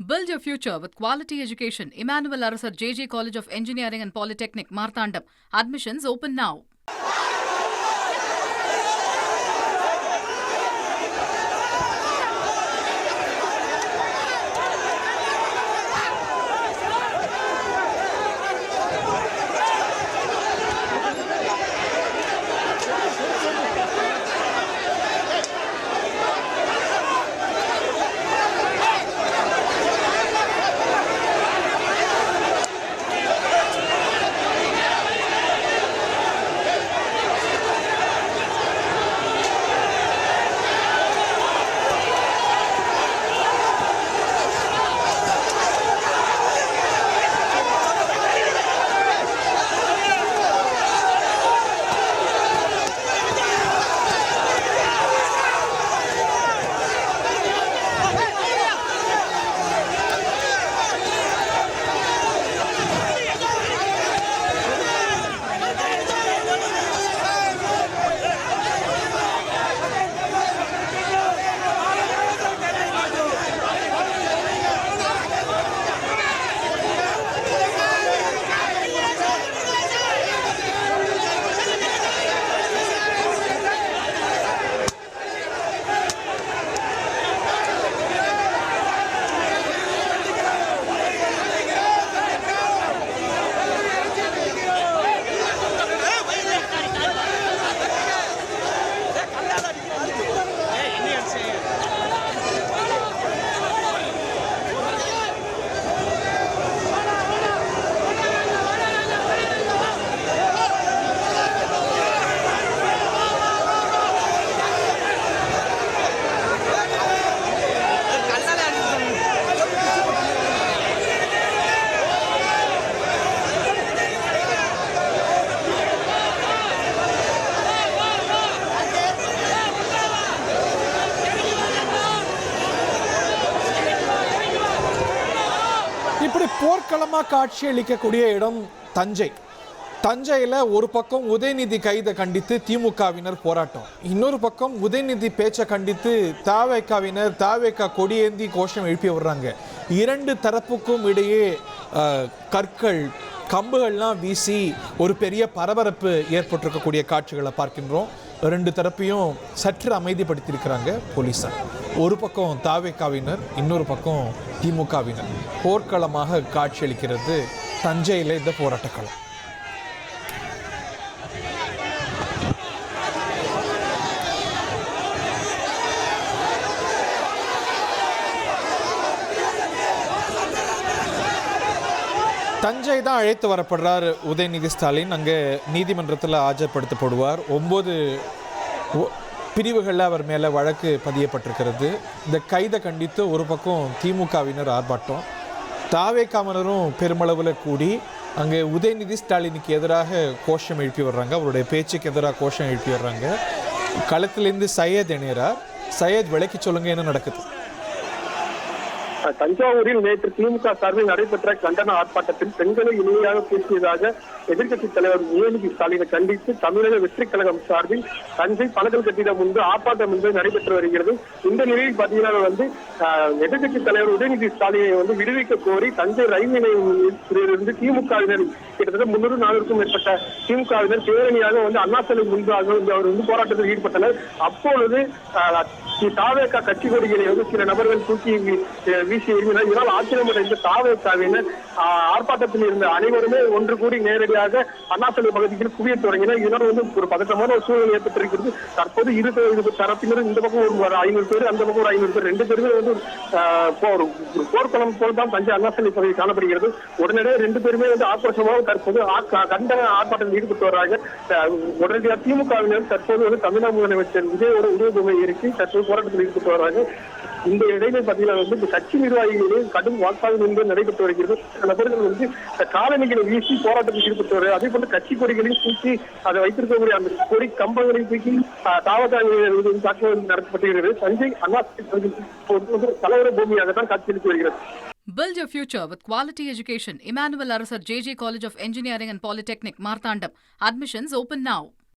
Build your future with quality education. Emmanuel Arasar JJ College of Engineering and Polytechnic, Marthandam. Admissions open now. இப்படி போர்க்களமாக காட்சியளிக்கக்கூடிய இடம் தஞ்சை. தஞ்சையில் ஒரு பக்கம் உதயநிதி கைதை கண்டித்து திமுகவினர் போராட்டம், இன்னொரு பக்கம் உதயநிதி பேச்சை கண்டித்து தாவேகா கொடியேந்தி கோஷம் எழுப்பி வர்றாங்க. இரண்டு தரப்புக்கும் இடையே கற்கள் கம்புகள்லாம் வீசி ஒரு பெரிய பரபரப்பு ஏற்பட்டிருக்கக்கூடிய காட்சிகளை பார்க்கின்றோம். ரெண்டு தரப்பையும் சற்று அமைதிப்படுத்தியிருக்கிறாங்க போலீஸார். ஒரு பக்கம் தாவேகாவினர், இன்னொரு பக்கம் திமுகவினர். போர்க்களமாக காட்சியளிக்கிறது தஞ்சையில் இந்த போராட்டக்களம். தஞ்சை தான் அழைத்து வரப்படுறார் உதயநிதி ஸ்டாலின். அங்கே நீதிமன்றத்தில் ஆஜர்படுத்தப்படுவார். 9 பிரிவுகளில் அவர் மேலே வழக்கு பதியப்பட்டிருக்கிறது. இந்த கைதை கண்டித்து ஒரு பக்கம் திமுகவினர் ஆர்ப்பாட்டம், தாவேகாவினரும் பெருமளவில் கூடி அங்கே உதயநிதி ஸ்டாலினுக்கு எதிராக கோஷம் எழுப்பி வர்றாங்க. அவருடைய பேச்சுக்கு எதிராக கோஷம் எழுப்பி வர்றாங்க. களத்திலேருந்து சையத் இணையறார். சையத், விளக்கி சொல்லுங்க, என்ன நடக்குது? தஞ்சாவூரில் நேற்று திமுக சார்பில் நடைபெற்ற கண்டன ஆர்ப்பாட்டத்தில் பெண்களை இணையாக பேசியதாக எதிர்கட்சித் தலைவர் உதயநிதி ஸ்டாலினை கண்டித்து தமிழக வெற்றி கழகம் சார்பில் தஞ்சை பலகல் கட்டிடம் முன்பு ஆர்ப்பாட்டம் என்பது நடைபெற்று வருகிறது. இந்த நிலையில் பார்த்தீங்கன்னா எதிர்கட்சித் தலைவர் உதயநிதி ஸ்டாலினை விடுவிக்க கோரி தஞ்சை ரயில் நிலையத்திலிருந்து திமுகவினர் கிட்டத்தட்ட 300-400க்கும் மேற்பட்ட திமுகவினர் பேரணியாக அண்ணா சிலை முன்பாக அவர் போராட்டத்தில் ஈடுபட்டனர். அப்பொழுது தாவேகா கட்சி கொடிகளை சில நபர்கள் தூக்கி வீசி எறிவினர். இதனால் ஆச்சரியமடைந்த தாவேகாவினர் ஆர்ப்பாட்டத்தில் இருந்த அனைவருமே ஒன்று கூடி நேரடியாக அண்ணா சிலை பகுதியில் குவிய தொடங்கினர். இதனால் ஒரு பதற்றமான ஒரு சூழல் ஏற்பட்டிருக்கிறது. தற்போது இரு தரப்பினரும் இந்த பக்கம் ஒரு 500 பேர், அந்த பக்கம் ஒரு 500 பேர், ரெண்டு பேருமே போர்க்களம் போல்தான் தஞ்சை அண்ணா சிலை பகுதி காணப்படுகிறது. உடனடியாக ரெண்டு பேருமே ஆக்ரோஷமாக தற்போது கண்டன ஆர்ப்பாட்டத்தில் ஈடுபட்டு வர்றாங்க. உடனடியாக திமுகவினர் தற்போது தமிழ்நாடு முதலமைச்சர் விஜயோட உருவபொம்மை இருக்கு தற்போது போராட்டத்தில் ஈடுபட்டு வர்றாங்க. இந்த இடையில பாத்தீங்கன்னா கட்சி நிர்வாகிகளே கடும் வாக்குவாதம் என்பது நடைபெற்று வருகிறது. நபர்கள் காலணிகளை வீசி போராட்டத்தில் ஈடுபட்டு வருகிறது. அதே போல கட்சி கொடிகளையும் தூக்கி அதை வைத்திருக்கக்கூடிய அந்த கொடி கம்பங்களை தூக்கி தாக்குதல் நடத்தப்பட்டிருக்கிறது. தஞ்சை அண்ணா தலைவர பூமியாக தான் காட்சியளித்து வருகிறது. Build your future with quality education. Emmanuel Arasar JJ College of Engineering and Polytechnic, Marthandam. Admissions open now.